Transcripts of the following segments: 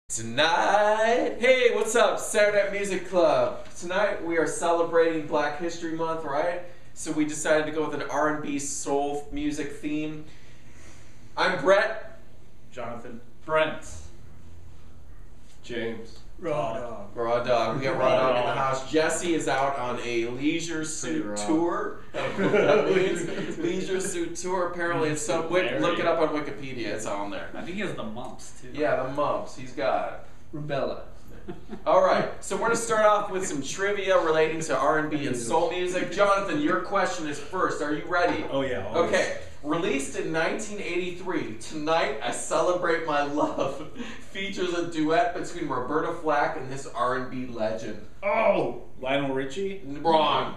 Tonight, hey, what's up, Saturday Night Music Club? Tonight we are celebrating Black History Month, right? So we decided to go with an R&B soul music theme. I'm Brett. Jonathan. Brent. James. Raw Dog. Raw Dog. We got Raw Dog in the house. Jesse is out on a leisure suit tour. That means leisure suit tour. Apparently, it's some. Look it up on Wikipedia. It's on there. I think he has the mumps too. Yeah, the mumps. He's got it. Rubella. All right. So we're gonna start off with some trivia relating to R&B and soul music. Jonathan, your question is first. Are you ready? Oh yeah. Always. Okay. Released in 1983, Tonight I Celebrate My Love features a duet between Roberta Flack and this R&B legend. Oh, Lionel Richie. Wrong.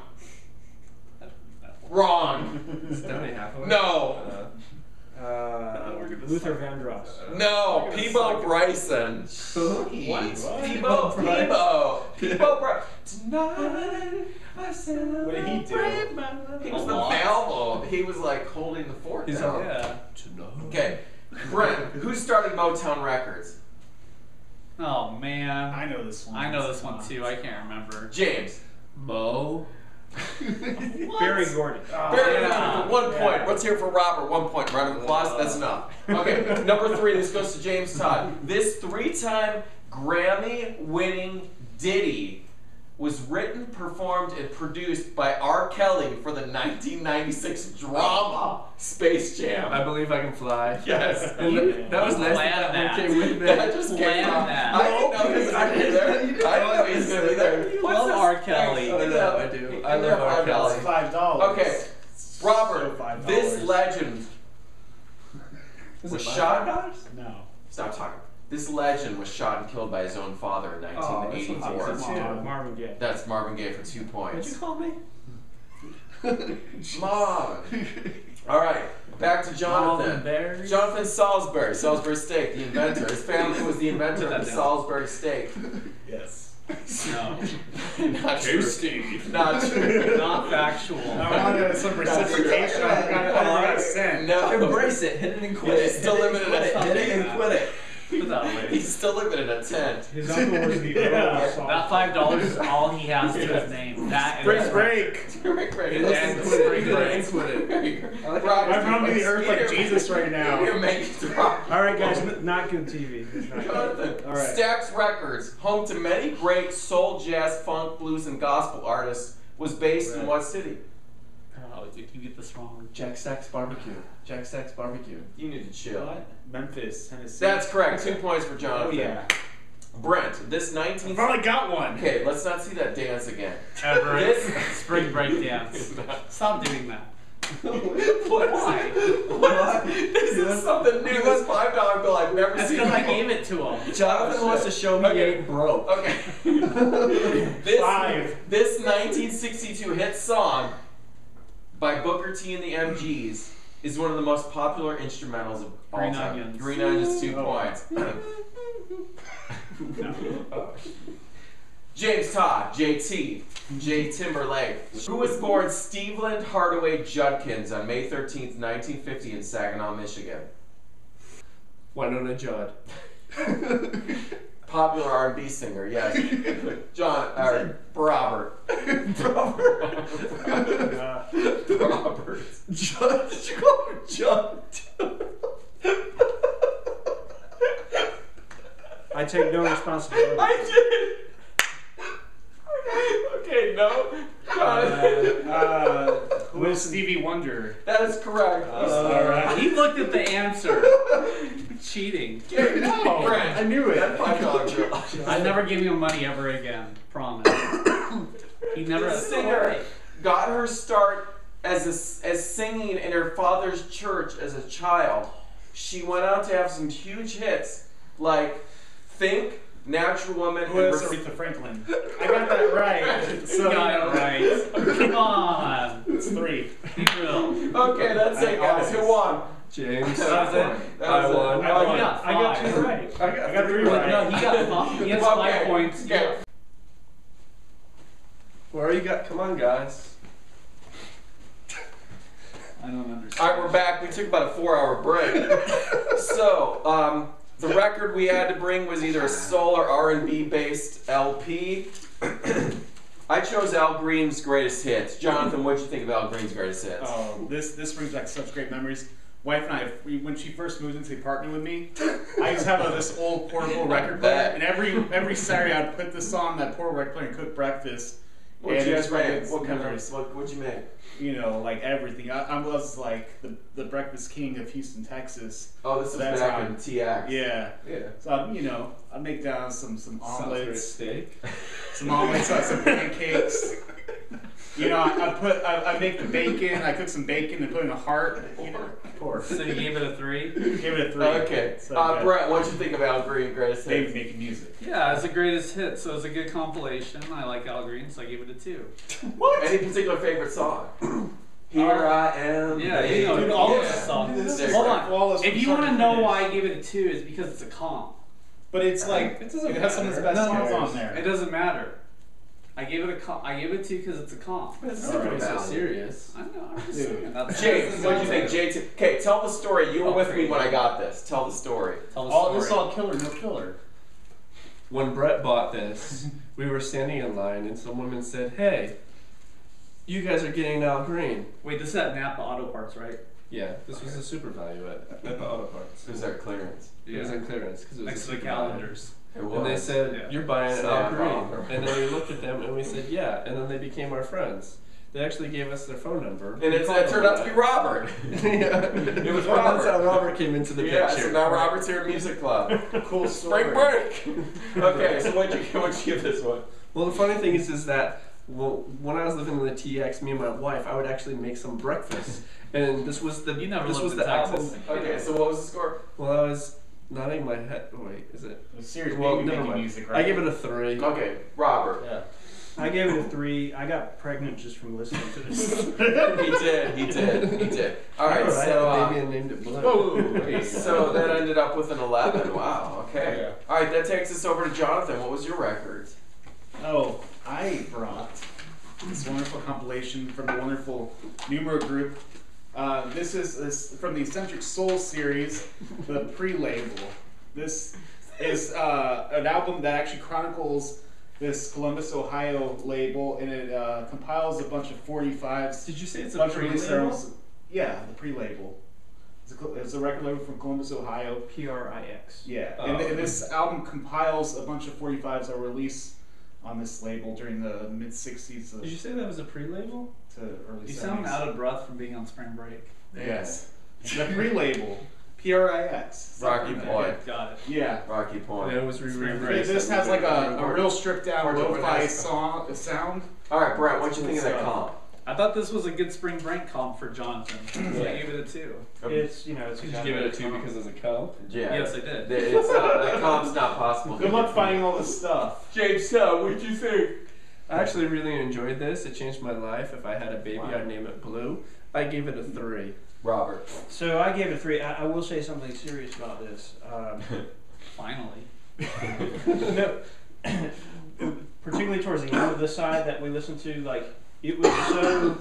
Wrong. Stanley Hathaway. No. Luther Vandross. No. Peebo Bryson. What? Peebo Bryson. Tonight I celebrate. What did he do? My love. He was the bellboy. He was like holding the fort down. Yeah. Okay. Brent, who started Motown Records? Oh man. I know this one. I know this one too. I can't remember. James. Mo. Barry Gordy. Barry Gordy for 1 point. Let's hear for Robert. 1 point. Round of applause. That's enough. Okay. Number 3. This goes to James Todd. This 3-time Grammy-winning ditty was written, performed, and produced by R. Kelly for the 1996 drama Space Jam. I Believe I Can Fly. Yes. That was nice that came with that. That just came out. That. I didn't know he was going to be there. I didn't know he was going to be there. You love R. Kelly. I know, I do. I love R. Kelly. $5. Okay. Robert, $5. this legend was shot. No. Stop talking. This legend was shot and killed by his own father in 1984. Marvin Gaye. That's Marvin Gaye for 2 points. What'd you call me? Marvin. All right, back to Jonathan. Jonathan Salisbury, Salisbury steak, the inventor. His family was the inventor of the Salisbury steak. Yes. No. Not true. Not true. Not factual. I wanted some reciprocation. I got a cent. No. Embrace it. Hit it and quit it. He's still limited at Hit it and quit it. He's still limited at 10. His uncle was the Earl. That $5 is all he has to his name. That Spring is break. Spring break. And Quit it. break. Quit it. I'm roaming the earth like Jesus right now. You're making drop. All right, guys, not good TV. Jonathan, All right. Stax Records, home to many great soul, jazz, funk, blues, and gospel artists, was based in what city? Oh, did you get this wrong? Jack Stack's Barbecue. Jack Stack's Barbecue. You need to chill. What? Memphis, Tennessee. That's correct. 2 points for Jonathan. Oh yeah. Brent, this 19... I've already got one. Okay, let's not see that dance again. Everett. Spring break dance. Stop doing that. Why? This is something new. This $5 bill I've never That's seen. because I gave it to him. Jonathan wants to show me he ain't broke. Okay. This 1962 hit song by Booker T and the MGs is one of the most popular instrumentals of all Green time. Onions. Green Onions, 2 points. James Todd, JT, J. Timberlake, who was born Steveland Hardaway Judkins on May 13th, 1950 in Saginaw, Michigan. Winona Judd. Popular R&B singer, yes. Robert. Robert. Judd? Did you call him Judd? I take no responsibility. I did. Okay, no. Who is Stevie Wonder? That is correct. Alright. He looked at the answer. Cheating. No. Brent, I knew it. that $5 bill. I never give you money ever again. Promise. He never. The singer got her start as singing in her father's church as a child. She went on to have some huge hits like Think, Natural Woman, Who is Aretha Franklin? I got that right. You got it right. Come on. It's 3. Be real. Okay, that's it, guys. Who won? James. That was it. I won. I got I got 5. 2 right. I got 3 No, right. he got 5. He has 5 points. Okay. Where you got? Come on, guys. I don't understand. All right, we're back. We took about a 4-hour break. So, The record we had to bring was either a soul or R&B based LP. I chose Al Green's Greatest Hits. Jonathan, what'd you think of Al Green's Greatest Hits? Oh, this brings back such great memories. Wife and I, when she first moved into the apartment with me, I used to have this old portable record player, and every Saturday I'd put this on that portable record player and cook breakfast. What'd you And guys make? it's What kind memories. of, what'd you make? You know, like everything. I was like the breakfast king of Houston, Texas. Oh, this is That's back how- in TX. Yeah. Yeah. So you know, I'd make down some omelets, steak. some omelets, some pancakes. You know, I make the bacon. I cook some bacon and put it in a heart. You know, of course. So you gave it a 3? Give it a 3. Okay. So, yeah. Brett, what'd you think of Al Green Greatest They Hits? making music. Yeah, it's the greatest hit, so it's a good compilation. I like Al Green, so I gave it a 2. What? Any particular favorite song? Here I am. Yeah, baby. you know, Dude, all yeah. of the songs. This is Hold great. on. If you want to know why I give it a 2, it's because it's a comp. But it's like It doesn't it has some of the matter. best No, songs no, on there. It doesn't matter. I gave it a 2 because it's a comp. It's All not right, really so so serious. I know. I'm just Dude. saying. That's James, what do you think? JT, okay, tell the story. You were with me when I got this. Tell the story. Tell the All story. this all killer, no killer. When Brett bought this, we were standing in line and some woman said, "Hey, you guys are getting Al Green." Wait, this is at Napa Auto Parts, right? Yeah, this was a super value at Napa Auto Parts. It was our clearance. It was in clearance because it was Next a to the super value. calendars. It was. And they said, Yeah. "You're buying So Al I Green." bought And then we looked at them and we said, "Yeah." And then they became our friends. They actually gave us their phone number. And it turned out to be Robert. Yeah. It was And that's how Robert. Robert came into the Yeah, picture. so now Robert's here at Music Club. Cool story. Spring break! Okay, so what'd you give this one? Well, the funny thing is that when I was living in the TX, me and my wife, I would actually make some breakfast, and this was the You never this was lived in the album. Texas. Okay, so what was the score? Well, I was nodding my head. Oh, wait, is it? Serious Well, baby never making mind. music, right? I give it a 3. Okay, Robert. Yeah. I gave it a 3. I got pregnant just from listening to this. He did. Alright, I so, had a baby and named it Blue. so that ended up with an 11. Wow, okay. Yeah. Alright, that takes us over to Jonathan. What was your record? Oh, I brought this wonderful compilation from the wonderful Numero group. This is from the Eccentric Soul series, the pre-label. This is an album that actually chronicles this Columbus, Ohio label, and it compiles a bunch of 45s. Did you say it's a bunch of release pre-label? albums. Yeah, the pre-label. It's a record label from Columbus, Ohio. PRIX. Yeah, Oh, and okay. this album compiles a bunch of 45s that were released on this label during the mid 60s Did you say that was a pre-label? to early 70s. You sound out of breath from being on spring break. Yes. The pre-label, PRIX. Rocky Okay, Point. got it. Yeah. Rocky Point. And it was re-released. This has like a real stripped down Or different lo-fi has- sound. Alright, Brett, what'd you think of that comp? I thought this was a good spring break comp for Jonathan. So I gave it a 2. It's, you know, it's Did you give it a 2 because it's a comp? Yeah. Yes, I did. It's not, the comp's not possible. Good luck finding all this stuff. James, what'd you think? I actually really enjoyed this. It changed my life. If I had a baby, Wow. I'd name it Blue. I gave it a 3. Robert. So I gave it a 3. I will say something serious about this. Finally. No, particularly towards the end of the side that we listened to, like it was so.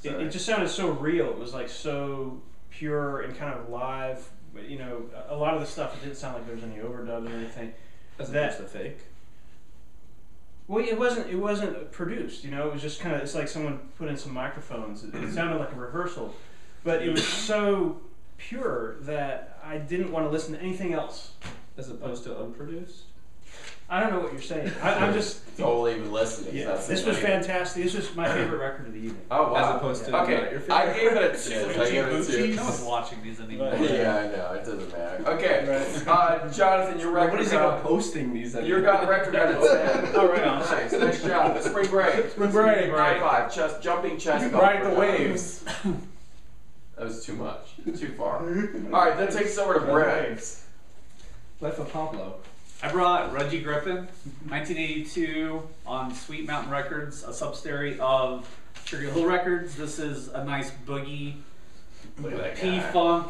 It just sounded so real. It was like so pure and kind of live. But, you know, a lot of the stuff, it didn't sound like there was any overdubs or anything. As That- opposed to fake. Well, it wasn't produced. You know, it was just kind of. It's like someone put in some microphones. It sounded like a rehearsal, but it was so pure that I didn't want to listen to anything else. As opposed to unproduced? I don't know what you're saying. I'm just. Totally even listening. Yeah, That's the this was thing. fantastic. This was my favorite record of the evening. Oh, wow. As opposed to Yeah. not your Okay, favorite. I gave it a 2. I gave it a 2. No one's watching these anymore. Yeah, I know. It doesn't matter. Okay, Jonathan, your record. Nobody's even posting these anymore. Your record got a 10. Oh, right on. Nice job. Spring break. Spring break. High five. Chest, jumping chest. bump Ride for the Jonathan. waves. That was too much. Too far. Alright, that takes us over to Brett. Life of Pablo. I brought Reggie Griffith, 1982 on Sweet Mountain Records, a subsidiary of Sugar Hill Records. This is a nice boogie, Look at that guy. P-funk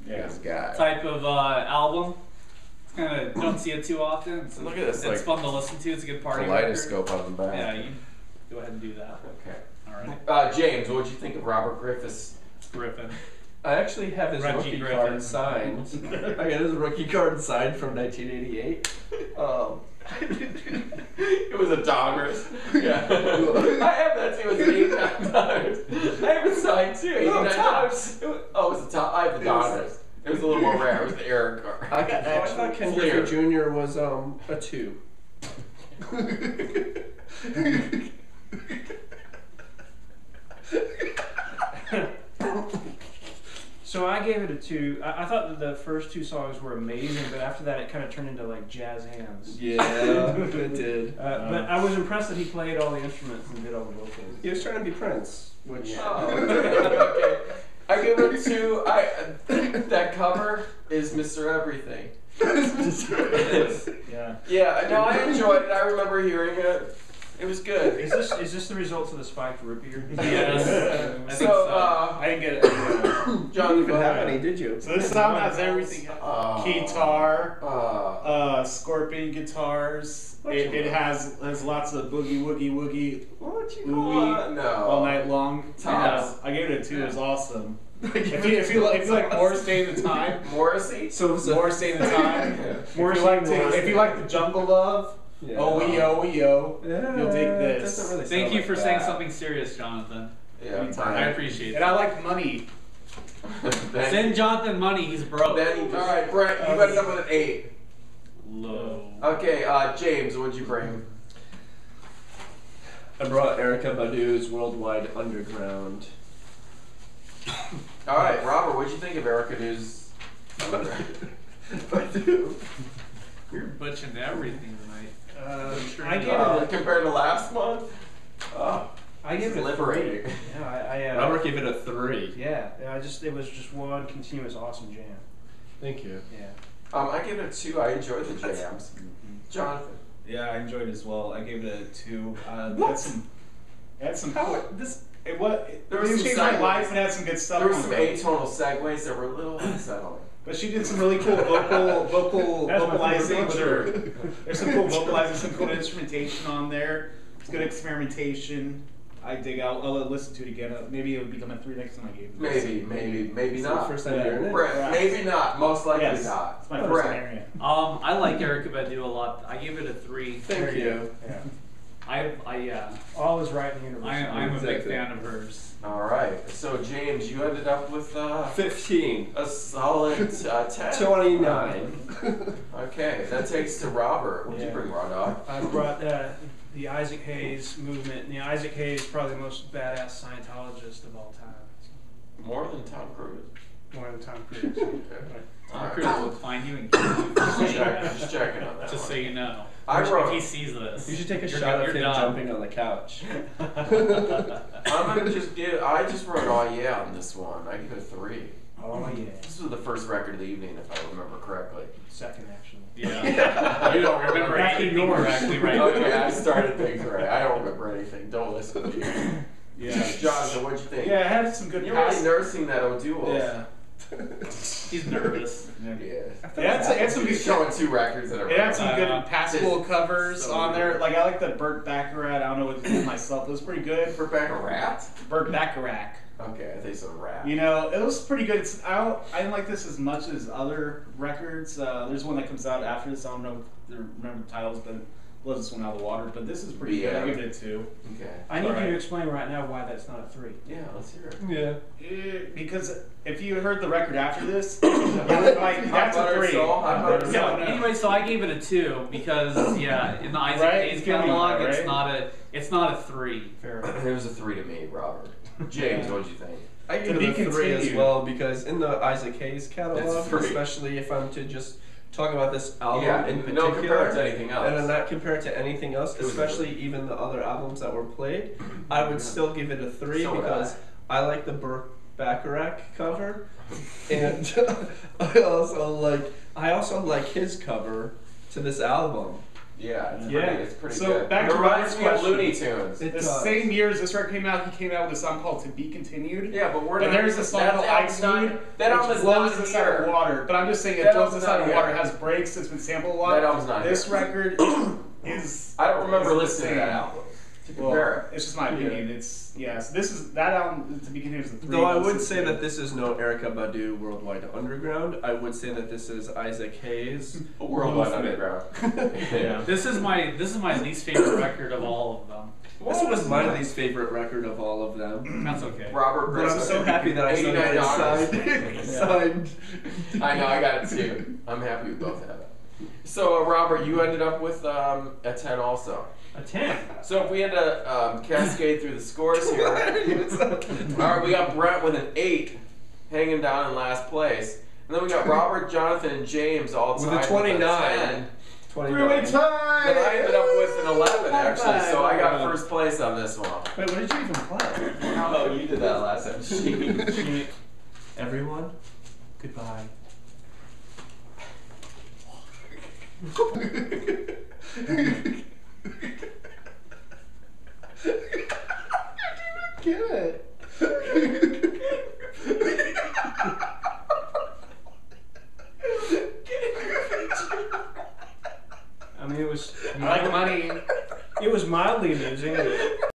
This guy. type of album. It's kind of don't see it too often. It's, Look at this, It's like, fun to listen to. It's a good party record. Kaleidoscope on the back. Yeah, you go ahead and do that. Okay. All right, James, what'd you think of Robert Griffith's? Griffin. I actually have his Reggie rookie Griffith. card signed. I got his rookie card signed from 1988. It was a Dodgers. Yeah. I have that too. It was 89 Dodgers. I have it signed too. 89 Dodgers. It was a top. I have the Dodgers. It was a little more rare. It was the Eric card. I thought Ken Fleer. Griffey Jr. was a 2. So I gave it a 2. I thought that the first 2 songs were amazing, but after that it kind of turned into like jazz hands. Yeah, it did. But I was impressed that he played all the instruments and did all the vocals. He was trying to be Prince, which. Yeah. Okay. I give it a 2. That cover is Mr. Everything. Yeah. Yeah, no, I enjoyed it. I remember hearing it. It was good. Is this the results of the spiked root beer? Yes. I think So, I didn't get it. John, You didn't even have any, did you? So this song has everything. Guitar, scorpion guitars. It has lots of boogie woogie woogie what you ooey call no. all night long. Tops. I gave it a 2. It was awesome. if you like more Stay in the Time, Morrissey? So more Stay in the Time. Yeah. If you like the Jungle Love, Yeah. oh yo, Yeah, you'll dig it this. doesn't really Thank sound you like for that. saying something serious, Jonathan. Yeah. Anytime. I appreciate And it. I like Money. Send Jonathan money. He's broke. All right, Brent, you ended up with an 8. Low. Okay, James, what'd you bring? I brought Erykah Badu's Worldwide Underground. All right, Robert, what'd you think of Erykah Badu's? Badu. You're butchering everything tonight. I gave it. Compared to last month? I gave it a liberating. 3. Yeah, Robert gave it a 3. Yeah, it was just one continuous awesome jam. Thank you. Yeah. I give it a 2. I enjoyed the jams. Jonathan. Yeah, I enjoyed it as well. I gave it a 2. What? It had some. How, this, It was. There was It some changed my segues. life and had some good stuff. there were on some it. atonal segues that were a little unsettling. But she did some really cool vocalizing That's my favorite with her. There's some cool vocalizing, some cool instrumentation on there. It's good experimentation. I dig out. I'll listen to it again. Maybe it'll become a 3 next time I gave it. Maybe It's the not. first time hearing it. Brent, Right. maybe not. Most likely Yes, not. it's my first Brent. time hearing it. I like Erykah Badu a lot. I give it a 3. Thank you. Yeah. Yeah. All is right in the universe. I'm a big Exactly. fan of hers. All right. So James, you ended up with 15. a solid 10. 29. Okay, that takes to Robert. What'd you Yeah. bring, Raw Dog? I brought the Isaac Hayes movement. And, Isaac Hayes is probably the most badass Scientologist of all time. More than Tom Cruise. More than Tom Cruise. Okay. Tom All Cruise right. will find you and kill you. Just checking on that. Just so one. you know. I wrote- If he sees this, You should take a you're shot good- of you're him done. jumping on the couch. I'm gonna just give. I just wrote "Oh yeah" on this one. I give it a 3. Oh yeah. This was the first record of the evening, if I remember correctly. Second actually. Yeah. You don't remember Back anything indoors. correctly, right? Okay, I started things right. I don't remember anything. Don't listen to me. Yeah. Jonathan, what'd you think? Yeah, it had some good You're really past. nursing that O'Doul. Yeah. He's nervous. Yeah. It had some good He's showing 2 records in a row. It had some good Uh, passable covers so on there. weird. Like I like the Burt Bacharach. I don't know what to do myself. It was pretty good. For back a rat? Burt Bacharach. Okay, I think it's a rat. You know, it was pretty good. I didn't like this as much as other records. There's one that comes out after this. I don't know if you remember the titles, but blows this one out of the water. But this is pretty good. I give it a 2. Okay. I need Alright. you to explain right now why that's not a 3. Yeah, let's hear it. Yeah. Because if you heard the record after this, you would like that's a 3. Hot butter Yeah, soul. anyway, so I gave it a 2 because in the Isaac Right? Hayes It's gonna be catalog, that, it's not a 3. Fair enough. It was a 3 to me, Robert. James, what'd you think? I To give be it a 3 as continued. well because in the Isaac Hayes catalog, It's free. especially if I'm to just talk about this album Yeah, in no, particular, compare it to anything else. and then not compare it to anything else, It was especially even the other albums that were played, I would still give it a 3 So would because I like the Burt Bacharach cover, and I also like his cover to this album. Yeah, it's Yeah. pretty So, good. back It to reminds Robert's me of question. Looney Tunes. It The does. same year as this record came out, he came out with a song called "To Be Continued." Yeah, but we're And not. there's a song that called album's "Ice not- Mood," That which album's blows not this out of here. water. But I'm just saying, it That blows album's this out of not water. here. It has breaks. It's been sampled a lot. That album's not This here. record is. I don't remember is listening to that insane. album. Compare it's just my opinion. It's yes. This is that album to be continued as the 3. Though I would say that this is no Erykah Badu Worldwide Underground. I would say that this is Isaac Hayes. Worldwide Movement. Underground. Yeah. This is my least favorite record of all of them. This was my least favorite record of all of them. That's okay. Robert But I'm Griffith. so happy that I $89. signed. I know, I got it too. I'm happy we both have it. So, Robert, you ended up with a 10 also. A 10. So if we had to cascade through the scores here, all right, we got Brent with an 8, hanging down in last place, and then we got Robert, Jonathan, and James all With tied a 29. 10. 29. Then I ended up with an 11 actually, so I got first place on this one. Wait, what did you even play? Oh, you did that last time. Everyone, goodbye. Get it. I mean, it was. I like money. It was mildly amusing.